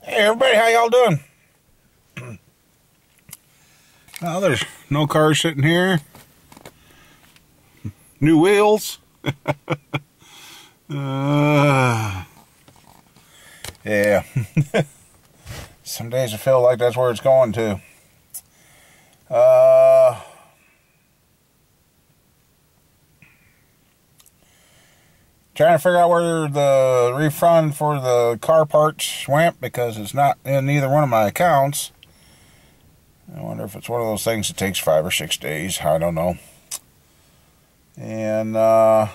Hey everybody, how y'all doing? Well, there's no cars sitting here. New wheels. Yeah. Some days I feel like that's where it's going to. Trying to figure out where the refund for the car parts went because it's not in either one of my accounts. I wonder if it's one of those things that takes 5 or 6 days. I don't know. And no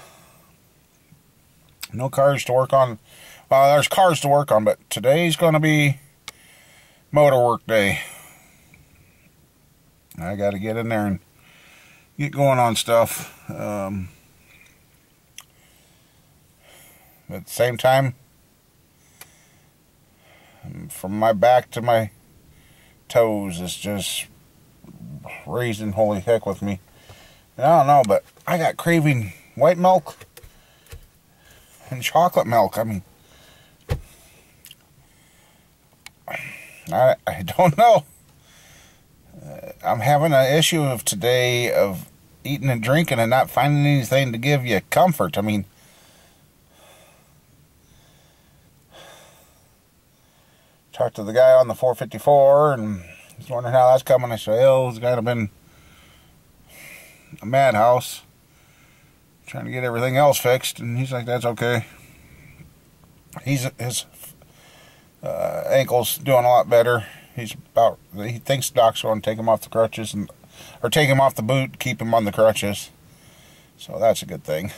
cars to work on. Well, there's cars to work on, but today's going to be motor work day. I got to get in there and get going on stuff. At the same time, from my back to my toes is just raising holy heck with me. And I don't know, but I got craving white milk and chocolate milk. I mean, I don't know. I'm having an issue of today of eating and drinking and not finding anything to give you comfort. I mean, talked to the guy on the 454 and he's wondering how that's coming. I said, well, it's kind of been a madhouse trying to get everything else fixed. And he's like, that's okay. His ankle's doing a lot better. He thinks the doc's going to take him off the crutches or take him off the boot, keep him on the crutches. So that's a good thing.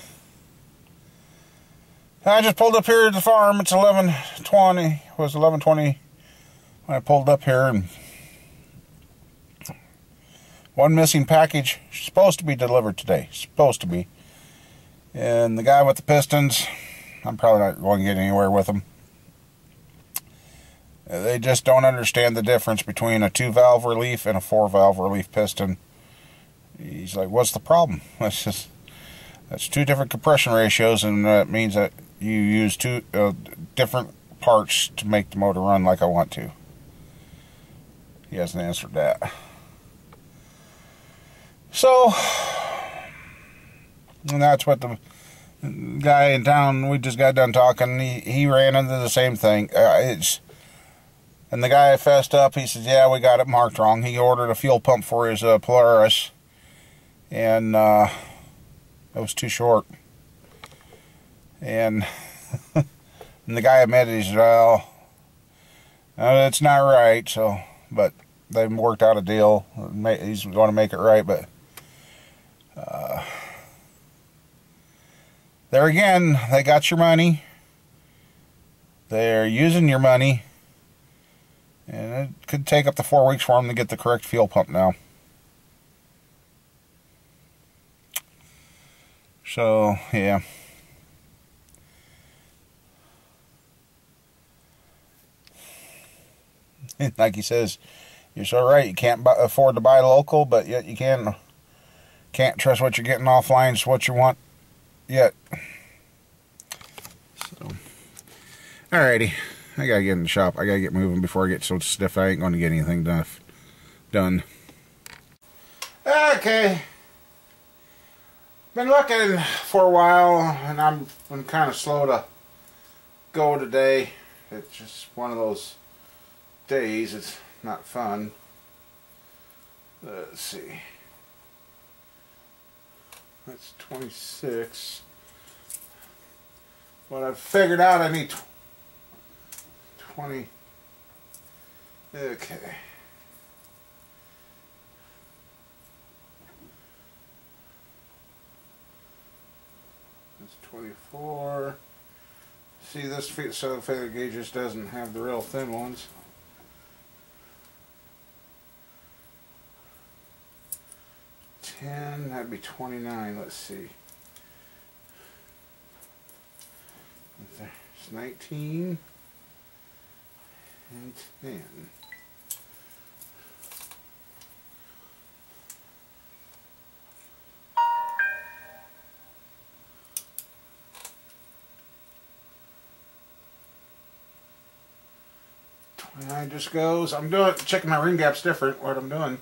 I just pulled up here at the farm. It's 11:20. It was 11:20 when I pulled up here, and one missing package supposed to be delivered today. Supposed to be. And the guy with the pistons, I'm probably not going to get anywhere with them. They just don't understand the difference between a 2-valve relief and a 4-valve relief piston. He's like, what's the problem? That's 2 different compression ratios, and that means that you use 2 different parts to make the motor run like I want to. He hasn't answered that. So, and that's what the guy in town, we just got done talking, he ran into the same thing. And the guy fessed up. He says, yeah, we got it marked wrong. He ordered a fuel pump for his Polaris, and it was too short. And, and the guy admitted, he said, well, it's not right. So, but they've worked out a deal. He's going to make it right. But there again, they got your money. They're using your money. And it could take up to 4 weeks for them to get the correct fuel pump now. So, yeah. Like he says, you're so right. You can't afford to buy local, but yet you can't trust what you're getting offline. It's what you want yet. So, alrighty. I gotta get in the shop. I gotta get moving before I get so stiff I ain't gonna get anything done. Okay. Been looking for a while, and I'm kind of slow to go today. It's just one of those days. It's not fun. Let's see. That's 26. What I've figured out, I need 20. Okay. That's 24. See, this feather gauge just doesn't have the real thin ones. That'd be 29. Let's see. It's 19 and 10. 29 just goes. I'm checking my ring gaps different. What I'm doing.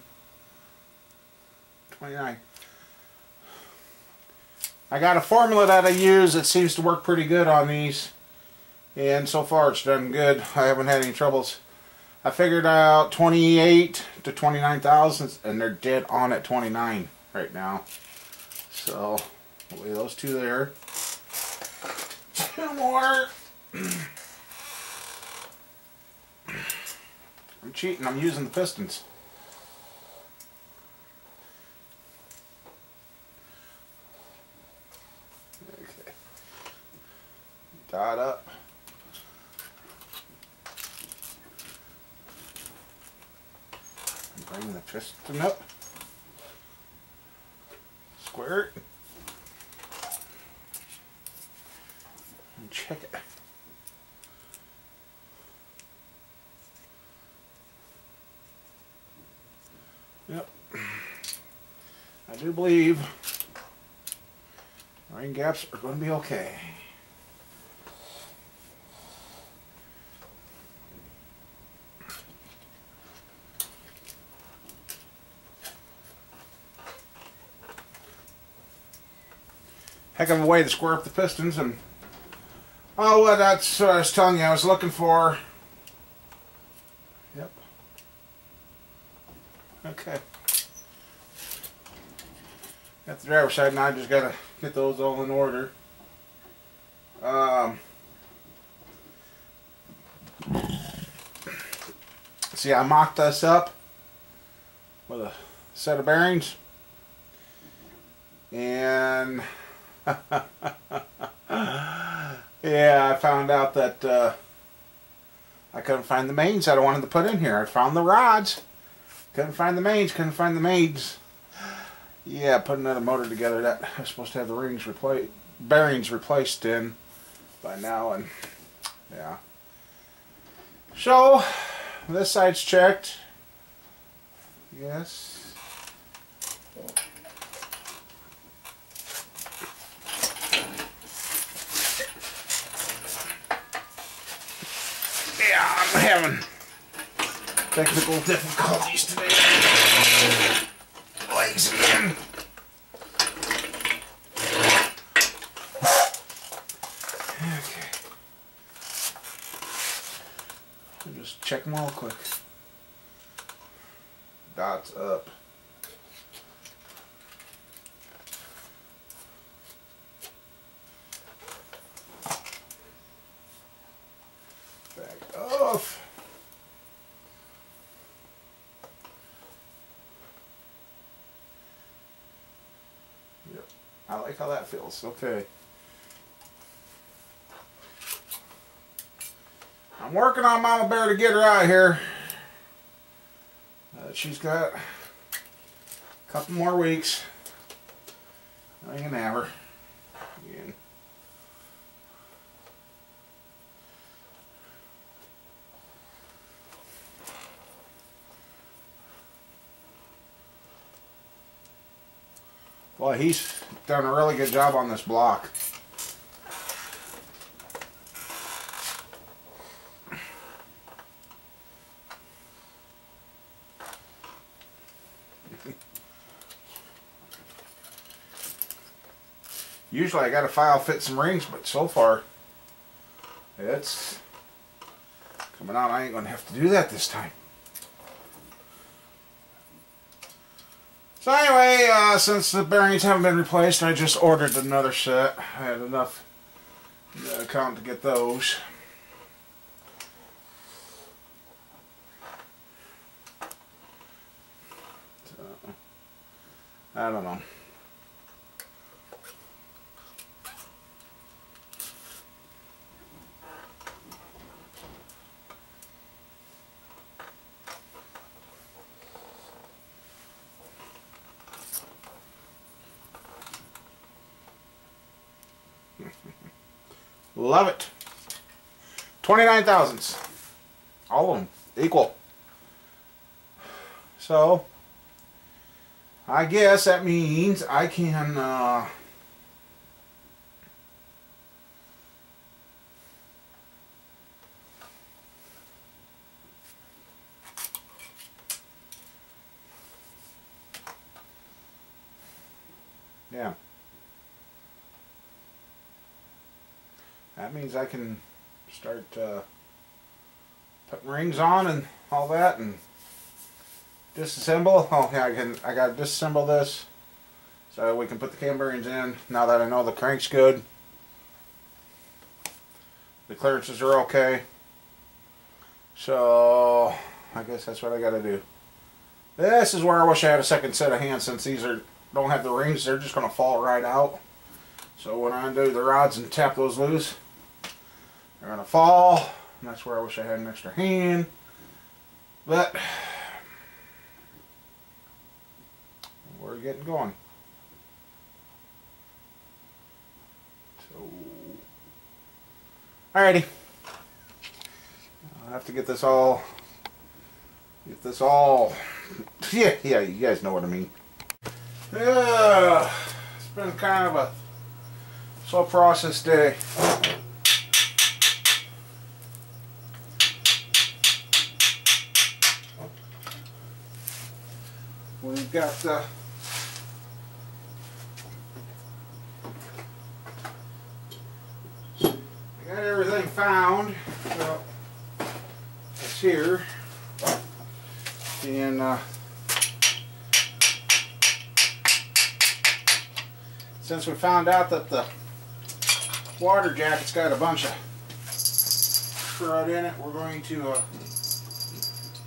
29. I got a formula that I use that seems to work pretty good on these, and so far it's done good. I haven't had any troubles. I figured out 28 to 29 thousandths, and they're dead on at 29 right now. So we'll lay those two there. Two more. I'm cheating. I'm using the pistons. Okay. Dot up. Bring the piston up. Square it. And check it. Yep. I do believe ring gaps are going to be okay. Heck of a way to square up the pistons, and oh, well, that's what I was telling you I was looking for. Yep. Okay. Got the driver's side now. I just gotta get those all in order. See, I mocked this up with a set of bearings, and yeah, I found out that I couldn't find the mains that I wanted to put in here. I found the rods, couldn't find the mains, couldn't find the mains. Yeah, putting another motor together that I was supposed to have the bearings replaced in by now, and yeah. So this side's checked. Yes. Yeah, I'm having technical difficulties today. Legs again. Okay. I'll just check them all quick. Dots up. Back off. Yep. I like how that feels. Okay. I'm working on Mama Bear to get her out of here. She's got a couple more weeks. I can have her again. Well, he's done a really good job on this block. Usually I got to file fit some rings, but so far it's coming out. I ain't going to have to do that this time. So anyway, since the bearings haven't been replaced, I just ordered another set. I had enough account to get those. So, I don't know. Love it. 29 thousandths. All of them equal. So I guess that means I can Yeah. That means I can start putting rings on and all that, and disassemble. Oh yeah, I got to disassemble this so we can put the cam bearings in. Now that I know the crank's good, the clearances are okay. So I guess that's what I got to do. This is where I wish I had a second set of hands, since these don't have the rings. They're just going to fall right out. So when I undo the rods and tap those loose, they're going to fall. And that's where I wish I had an extra hand. But we're getting going. So, alrighty. I'll have to get this all. Yeah, you guys know what I mean. It's been kind of a slow process day. We've got I got everything found. Well, it's here, and since we found out that the water jacket's got a bunch of crud in it, we're going to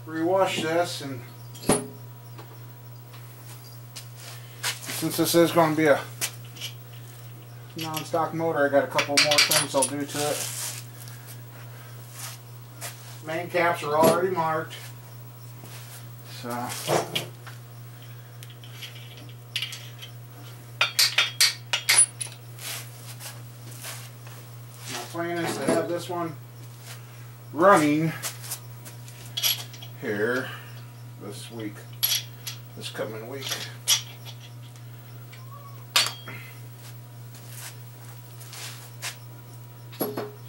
rewash this. And since this is going to be a non-stock motor, I got a couple more things I'll do to it. Main caps are already marked, so my plan is to have this one running here this coming week.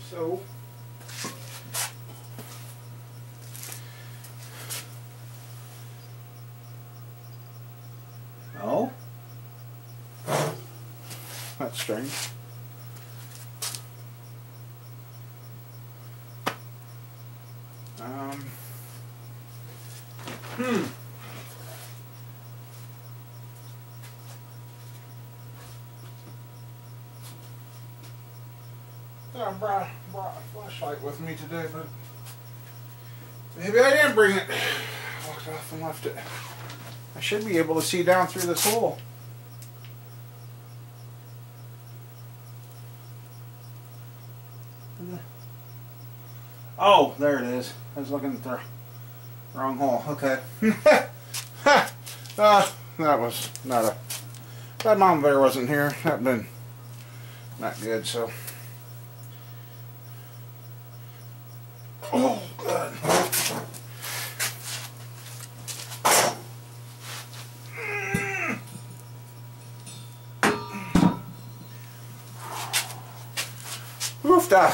So oh, that's strange. I brought a flashlight with me today, but maybe I didn't bring it. I walked off and left it. I should be able to see down through this hole. Oh, there it is. I was looking at the wrong hole. Okay. That was not a... That mama bear wasn't here. That been not good, so... Oh, good. Oofta.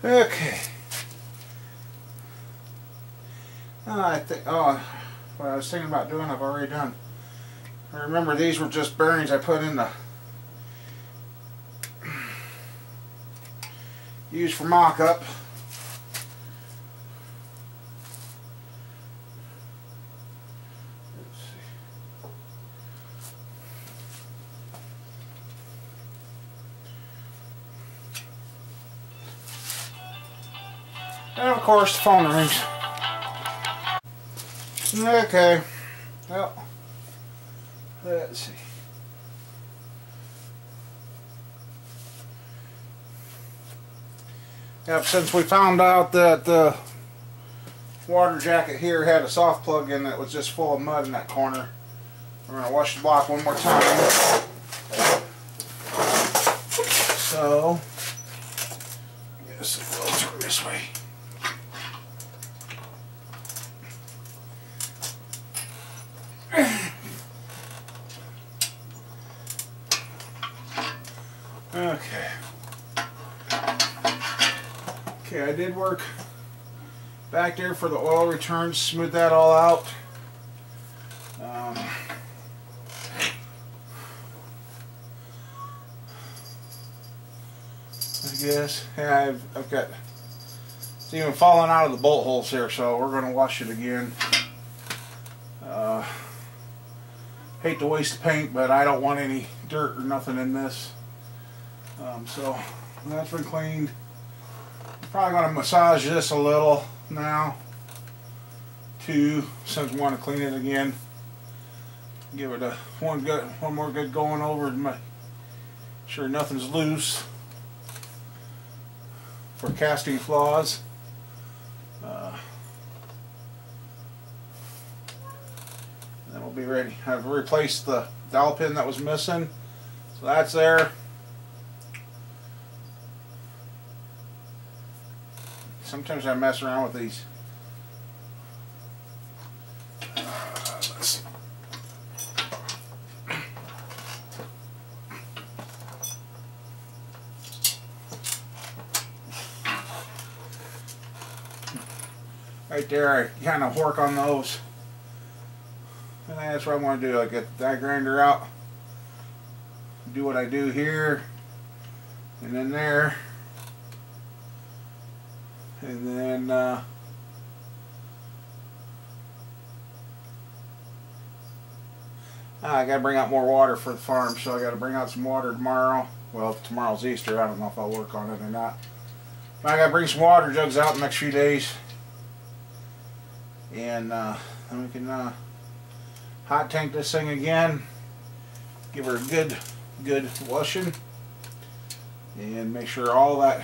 Okay. I think, what I was thinking about doing, I've already done. I remember these were just bearings I put in the used for mock-up. Let's see. And of course the phone rings. Okay, well, let's see. Yep, since we found out that the water jacket here had a soft plug in that was just full of mud in that corner, we're going to wash the block one more time. So, I guess we'll turn this way. Okay. I did work back there for the oil returns, smooth that all out. I guess, yeah, I've got, it's even falling out of the bolt holes here, so we're going to wash it again. Hate to waste the paint, but I don't want any dirt or nothing in this. So that's been cleaned. I'm probably going to massage this a little now too, since we want to clean it again. Give it a one more good going over to make sure nothing's loose for casting flaws. Then we'll be ready. I've replaced the dowel pin that was missing, so that's there. Sometimes I mess around with these. Let's see. Right there, I kind of work on those. And that's what I want to do. I get the die grinder out, do what I do here, and then there, and then I got to bring out more water for the farm, so I got to bring out some water tomorrow. Well, tomorrow's Easter. I don't know if I'll work on it or not. But I got to bring some water jugs out in the next few days, and then we can hot tank this thing again, give her a good washing, and make sure all that,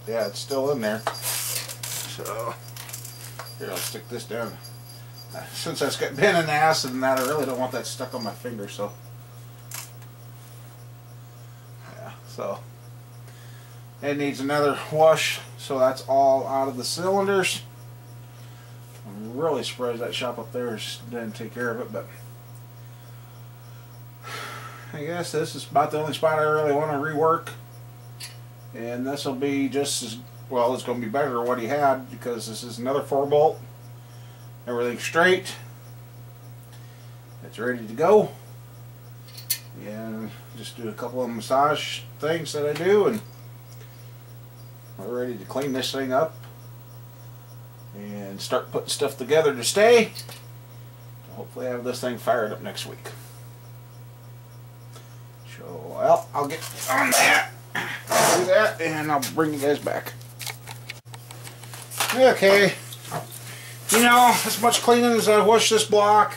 yeah, it's still in there. So here, I'll stick this down. Since that's got been in the acid and that, I really don't want that stuck on my finger. So yeah, so it needs another wash. So that's all out of the cylinders. I'm really surprised that shop up there didn't take care of it, but I guess this is about the only spot I really want to rework, and this will be just as well. It's going to be better than what he had, because this is another 4-bolt. Everything's straight. It's ready to go, and just do a couple of massage things that I do, and we're ready to clean this thing up and start putting stuff together to stay. Hopefully have this thing fired up next week. So, well, I'll get on that, do that, and I'll bring you guys back. Okay, you know, as much cleaning as I wash this block,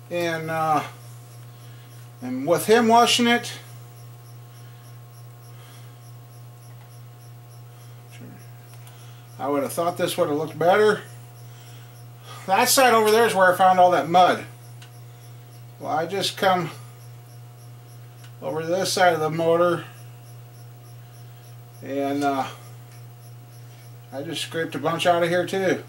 and with him washing it, I would have thought this would have looked better. That side over there is where I found all that mud. Well, I just come over to this side of the motor, and I just scraped a bunch out of here too.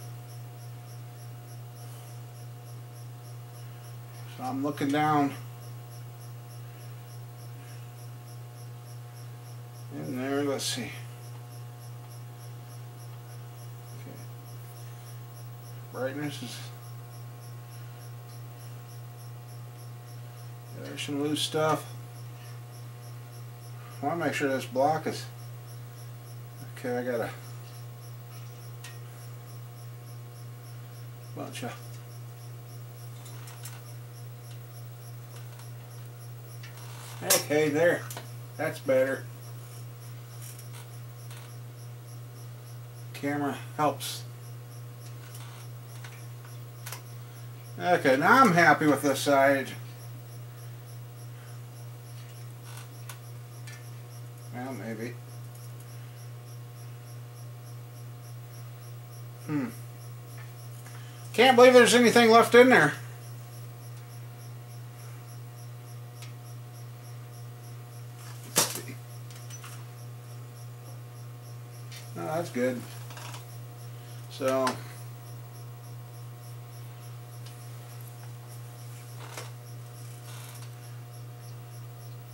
So I'm looking down in there. Let's see. Brightness is, there's some loose stuff. I want to make sure this block is okay. I got a bunch of okay there. That's better. Camera helps. Okay, now I'm happy with this side. Well, maybe. Can't believe there's anything left in there. Let's see. Oh, that's good. So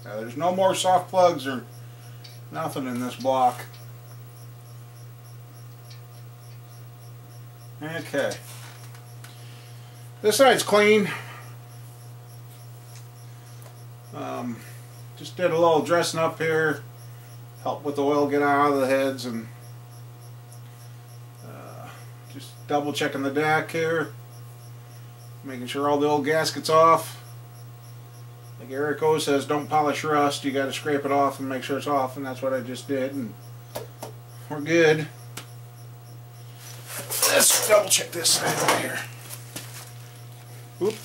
there's no more soft plugs or Nothing in this block. Okay. This side's clean. Just did a little dressing up here. Help with the oil get out of the heads, and just double checking the deck here. Making sure all the old gaskets off. Like Eric O says, don't polish rust. You got to scrape it off and make sure it's off, and that's what I just did, and we're good. Let's double check this side over here. Oop.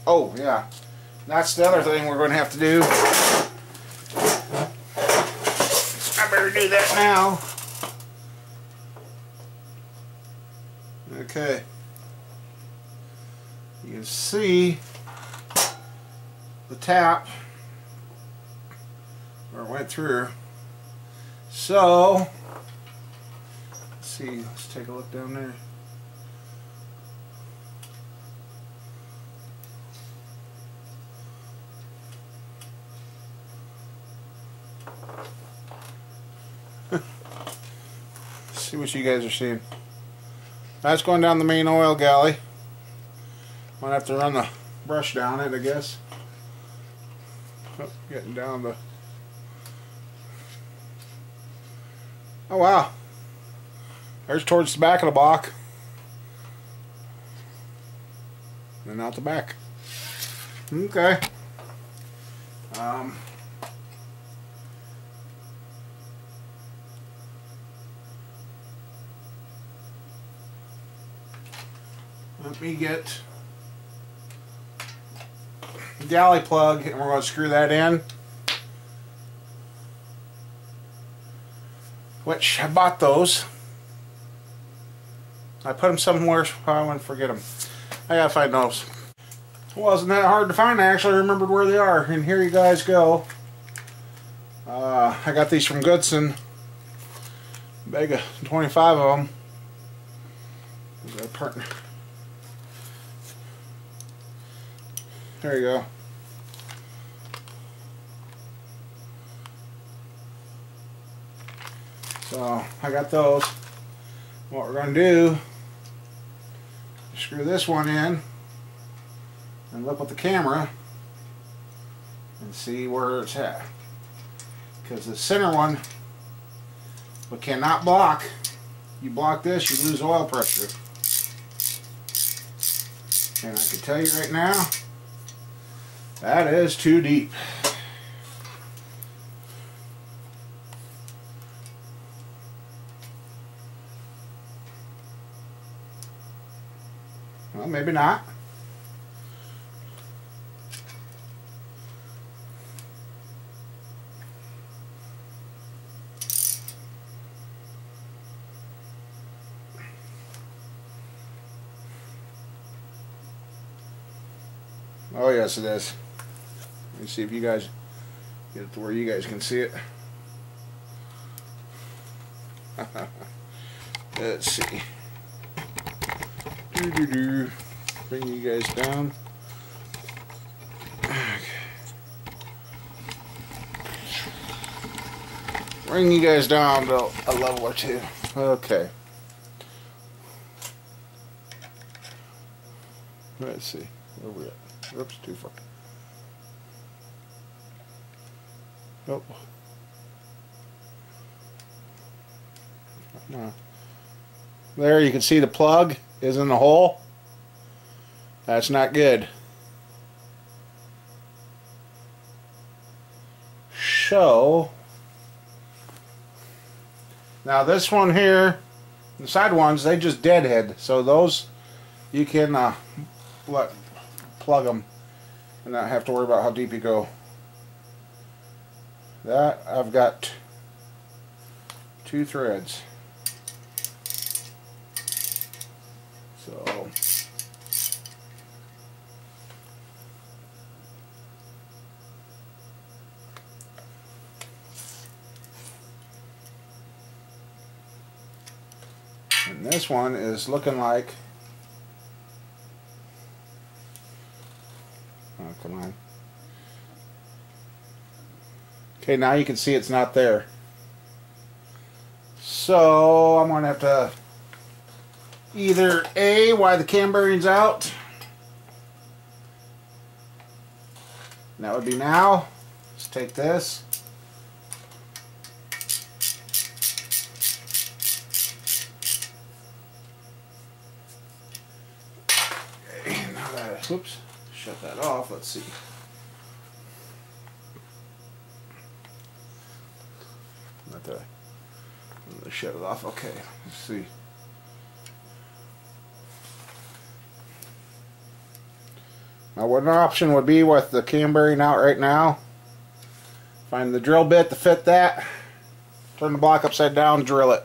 Oh yeah, that's the other thing we're going to have to do. I better do that now. Okay. You can see the tap where it went through. So, let's see, let's take a look down there. See what you guys are seeing. That's going down the main oil galley. Might have to run the brush down it, I guess. Oh, getting down to... Oh wow. There's towards the back of the block. And out the back. Okay. Let me get the galley plug, and we're going to screw that in. Which I bought those. I put them somewhere, so I wouldn't forget them. I gotta find those. It wasn't that hard to find. I actually remembered where they are, and here you guys go. I got these from Goodson. Bag of 25 of them. There's our partner. There you go. So I got those. What we're going to do is screw this one in and look with the camera and see where it's at. Because the center one we cannot block. You block this, you lose oil pressure. And I can tell you right now, that is too deep. Well, maybe not. Oh yes, it is. Let me see if you guys get it to where you guys can see it. Let's see. Bring you guys down. Okay. Bring you guys down to a level or two. Okay. Let's see. Where we at? Oops, too far. Nope. No. There you can see the plug is in the hole. That's not good. So now this one here, the side ones, they just deadhead. So those you can plug them and not have to worry about how deep you go. That I've got 2 threads. So and this one is looking like, oh come on, Okay, now you can see it's not there. So I'm going to have to either A, why the cam bearing's out. And that would be now. Let's take this. Okay, now that, whoops, shut that off. Let's see. Not that. Let's shut it off. Okay, let's see. Now, what an option would be with the cam bearing out right now, find the drill bit to fit that, turn the block upside down, drill it.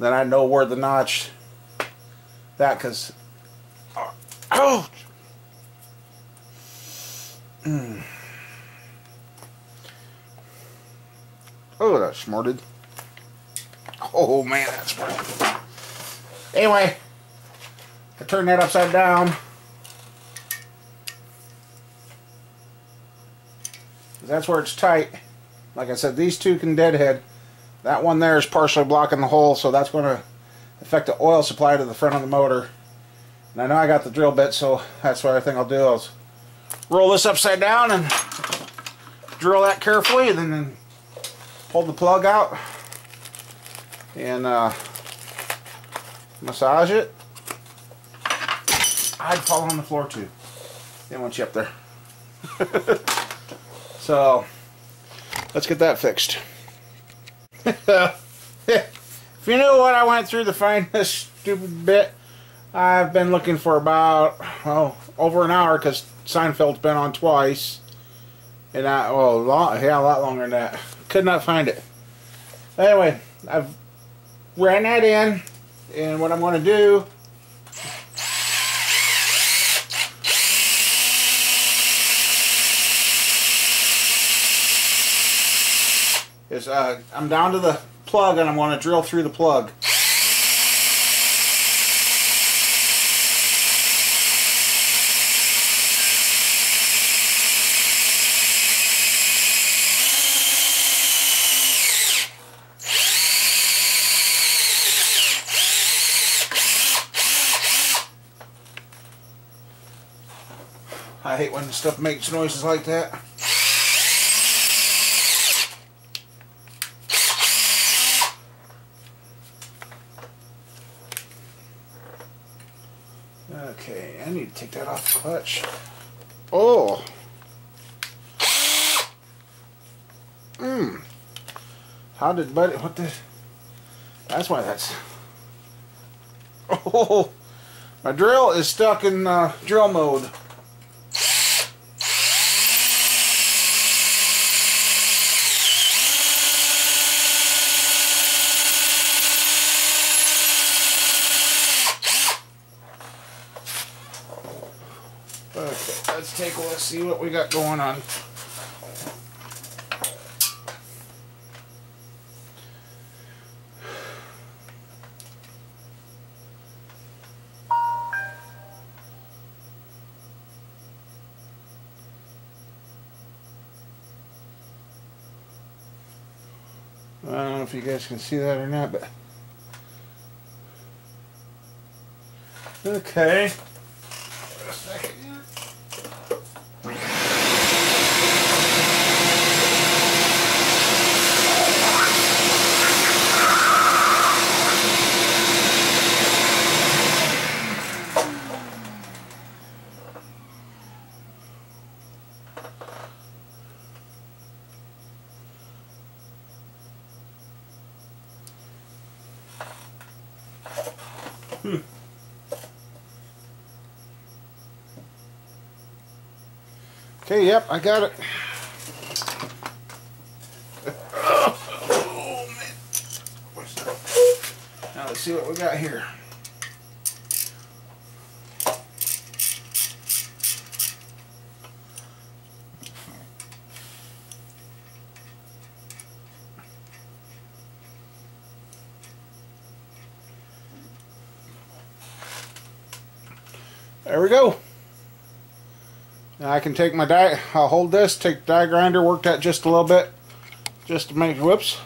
Then I know where the notch that, because ouch. Oh, that smarted. Oh man, that smarted. Anyway, I turn that upside down. That's where it's tight. Like I said, these two can deadhead. That one there is partially blocking the hole, so that's going to affect the oil supply to the front of the motor. And I know I got the drill bit, so that's what I think I'll do. I'll roll this upside down and drill that carefully, and then pull the plug out and massage it. I'd fall on the floor too. They want you up there. So, let's get that fixed. If you knew what I went through to find this stupid bit, I've been looking for about, well, over an hour, because Seinfeld's been on twice. And yeah, a lot longer than that. Could not find it. Anyway, I've ran that in, and what I'm going to do is I'm down to the plug, and I'm going to drill through the plug. I hate when stuff makes noises like that. Okay, I need to take that off the clutch. Oh! How did Buddy... What the... That's why that's... Oh! My drill is stuck in drill mode. Okay, let's take a look, see what we got going on. I don't know if you guys can see that or not, but okay. Wait a second here. Okay, yep, I got it. Oh, man. What's that? Now let's see what we got here. There we go. Now I can take my I'll hold this, take the die grinder, work that just a little bit, just to make, whoops,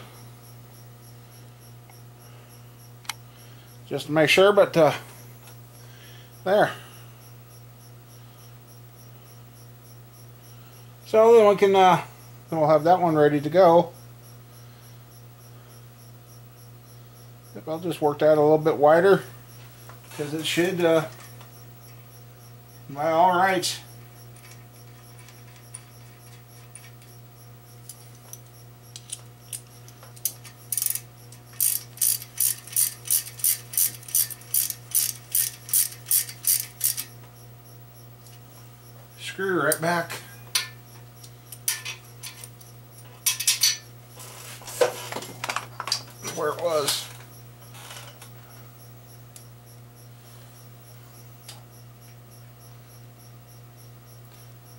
just to make sure, but there. So then we can, then we'll have that one ready to go. I'll just work that a little bit wider, because it should, by all rights. Screw right back. Where it was.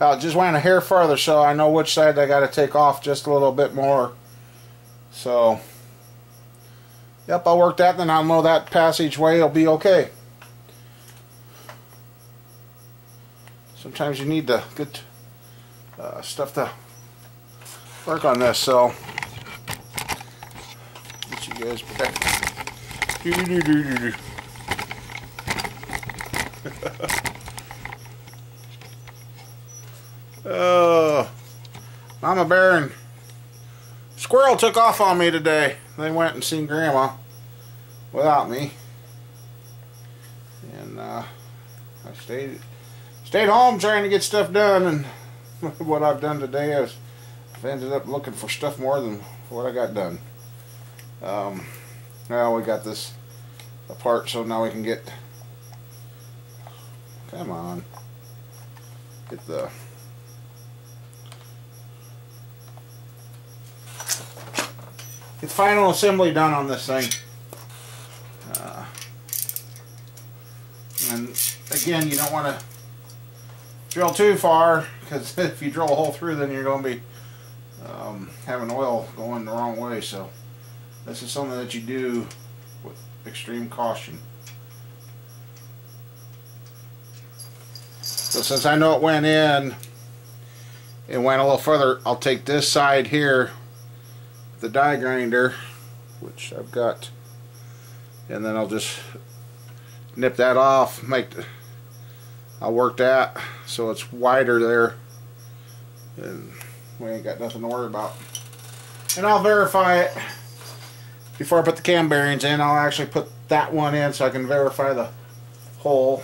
I just went a hair farther so I know which side I got to take off just a little bit more. So, yep, I'll work that, then I'll know that passageway will be okay. Sometimes you need the good stuff to work on this, so get you guys protected. Oh, Mama Bear and Squirrel took off on me today. They went and seen Grandma without me, and I stayed home trying to get stuff done. And what I've done today is I've ended up looking for stuff more than what I got done. Now we got this apart, so now we can get, come on, get the final assembly done on this thing. And again, you don't want to drill too far, because if you drill a hole through, then you're going to be having oil going the wrong way. So this is something that you do with extreme caution. So since I know it went in, it went a little further, I'll take this side here, the die grinder, which I've got, and then I'll just nip that off, I'll work that so it's wider there, and we ain't got nothing to worry about. And I'll verify it before I put the cam bearings in. I'll actually put that one in so I can verify the hole.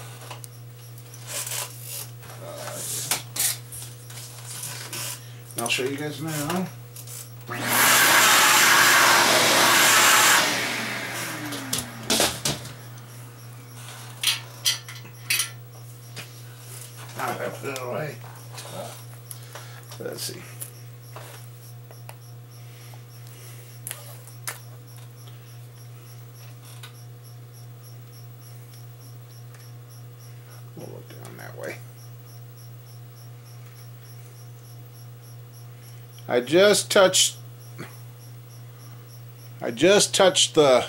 And I'll show you guys now. Now I have to put it away. Let's see. We'll look down that way. I just touched the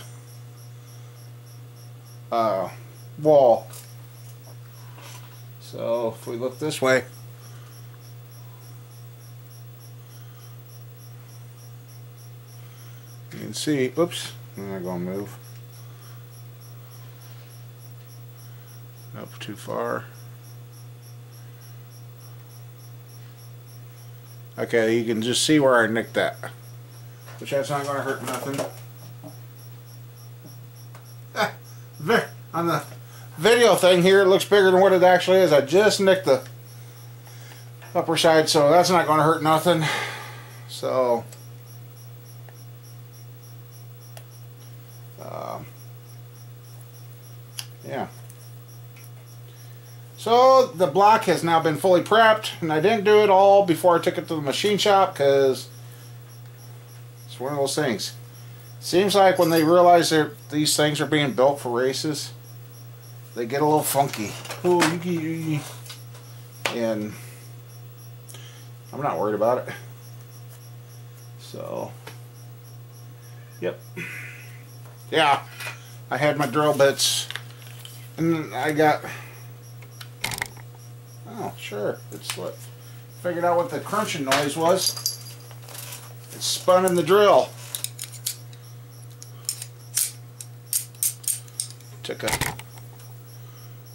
wall. So if we look this way, you can see, oops, I'm not going to move up too far. Okay, you can just see where I nicked that, which that's not going to hurt nothing. On the video thing here, it looks bigger than what it actually is. I just nicked the upper side, so that's not going to hurt nothing. So yeah. So the block has now been fully prepped, and I didn't do it all before I took it to the machine shop, because it's one of those things. Seems like when they realize that these things are being built for races, they get a little funky. And I'm not worried about it. So, yep. Yeah, I had my drill bits, and I got, Oh, sure. It's what figured out what the crunching noise was. It spun in the drill.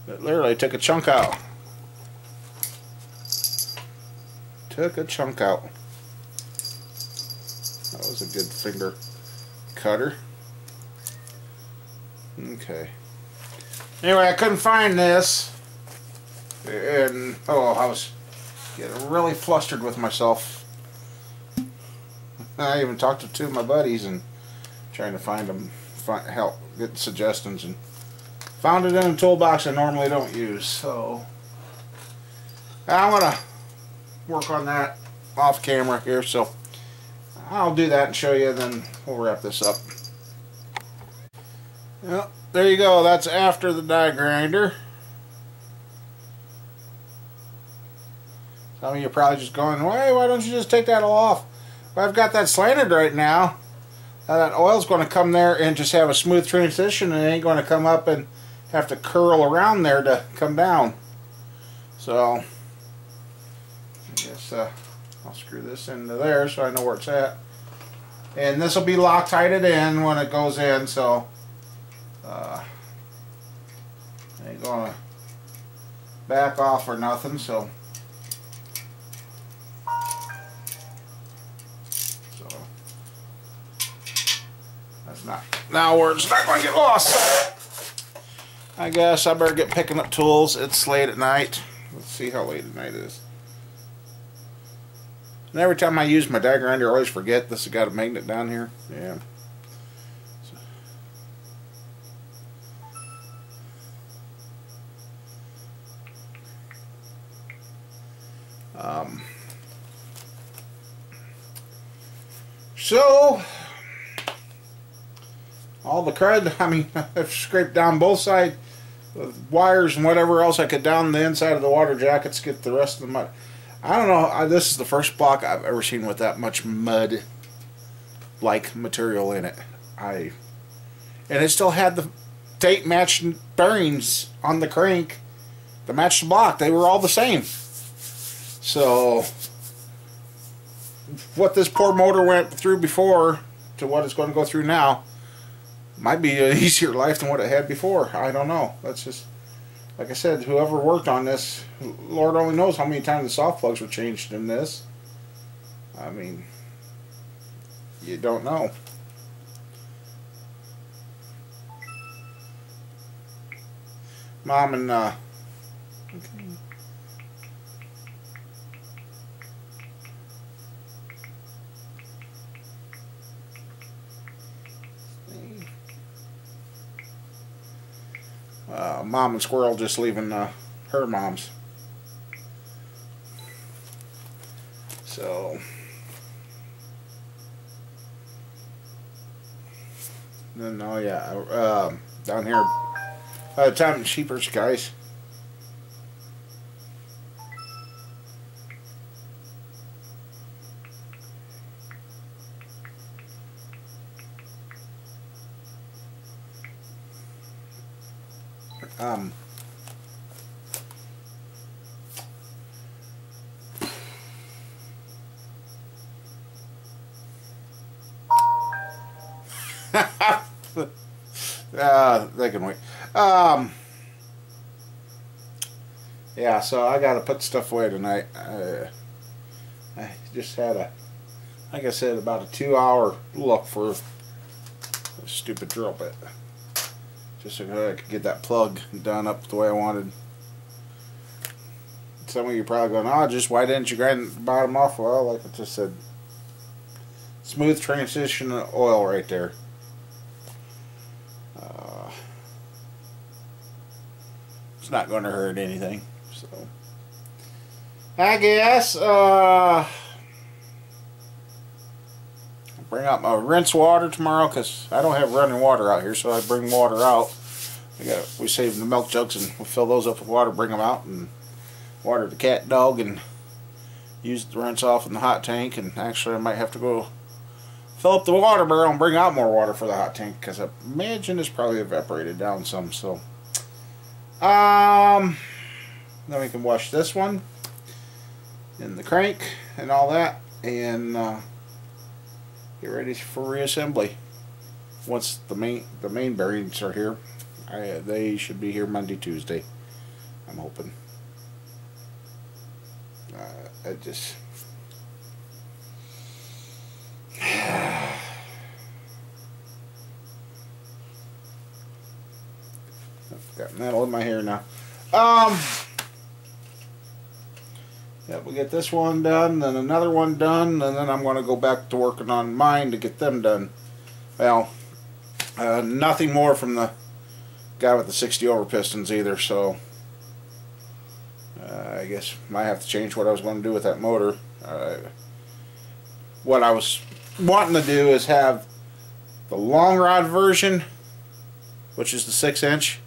It literally took a chunk out. Took a chunk out. That was a good finger cutter. Okay. Anyway, I couldn't find this. And, oh, I was getting really flustered with myself. I even talked to two of my buddies and trying to find them, help, get suggestions, and found it in a toolbox I normally don't use. So I'm gonna work on that off camera here, so I'll do that and show you, and then we'll wrap this up. Well, there you go. That's after the die grinder. Some of you are probably just going, "Why don't you just take that all off?" Well, I've got that slanted right now. Now that oil's going to come there and just have a smooth transition, and it ain't going to come up and have to curl around there to come down. So I guess I'll screw this into there so I know where it's at. And this will be Loctited in when it goes in, so ain't going to back off or nothing. So that's not now where it's not going to get lost. I guess I better get picking up tools. It's late at night. Let's see how late at night it is. And every time I use my die grinder, I always forget this has got a magnet down here. Yeah. So all the crud, I mean, I've scraped down both sides with wires and whatever else I could down the inside of the water jackets, get the rest of the mud. I don't know, this is the first block I've ever seen with that much mud-like material in it. And it still had the tape matched bearings on the crank that matched the block. They were all the same. So what this poor motor went through before to what it's going to go through now might be an easier life than what it had before. I don't know. That's just, like I said, whoever worked on this, Lord only knows how many times the soft plugs were changed in this. I mean, you don't know. Mom and okay. Mom and Squirrel just leaving her mom's. So then, oh yeah, down here by the time sheepers, guys. They can wait. Yeah, so I gotta put stuff away tonight. I just had like I said, about a 2-hour look for a stupid drill bit, just so I could get that plug done up the way I wanted. Some of you are probably going, "Oh, just why didn't you grind the bottom off?" Well, like I just said, smooth transition of oil right there. It's not going to hurt anything. So I guess bring out my rinse water tomorrow, because I don't have running water out here, so I bring water out. We save the milk jugs and we fill those up with water, bring them out and water the cat and dog, and use the rinse off in the hot tank. And actually I might have to go fill up the water barrel and bring out more water for the hot tank, because I imagine it's probably evaporated down some. So Then we can wash this one and the crank and all that, and get ready for reassembly. Once the main bearings are here, they should be here Monday, Tuesday. I'm hoping. I just got metal in my hair now. Yeah, we'll get this one done, then another one done, and then I'm going to go back to working on mine to get them done. Well, nothing more from the guy with the 60 over pistons either, so I guess might have to change what I was going to do with that motor. What I was wanting to do is have the long rod version, which is the 6-inch,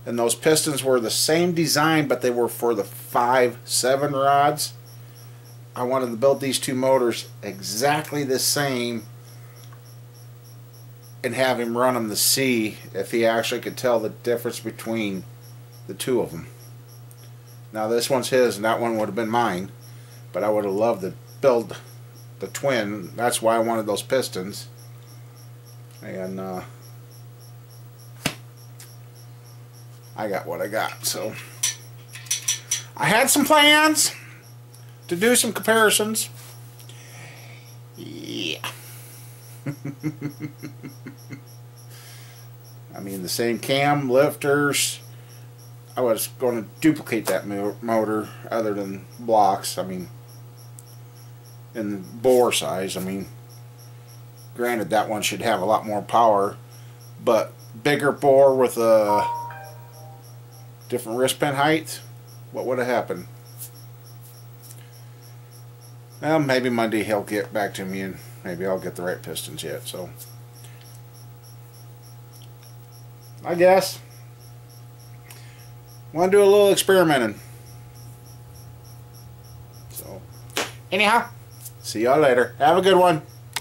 and those pistons were the same design, but they were for the 5/7 rods. I wanted to build these two motors exactly the same and have him run them to see if he actually could tell the difference between the two of them. Now this one's his and that one would have been mine, but I would have loved to build the twin. That's why I wanted those pistons. And I got what I got. So I had some plans to do some comparisons. Yeah. I mean, the same cam, lifters. I was going to duplicate that motor other than blocks. I mean, in bore size. I mean, granted that one should have a lot more power, but bigger bore with a different wrist pin height, what would have happened? Well, maybe Monday he'll get back to me and maybe I'll get the right pistons yet. So I guess want to do a little experimenting. So anyhow, see y'all later. Have a good one.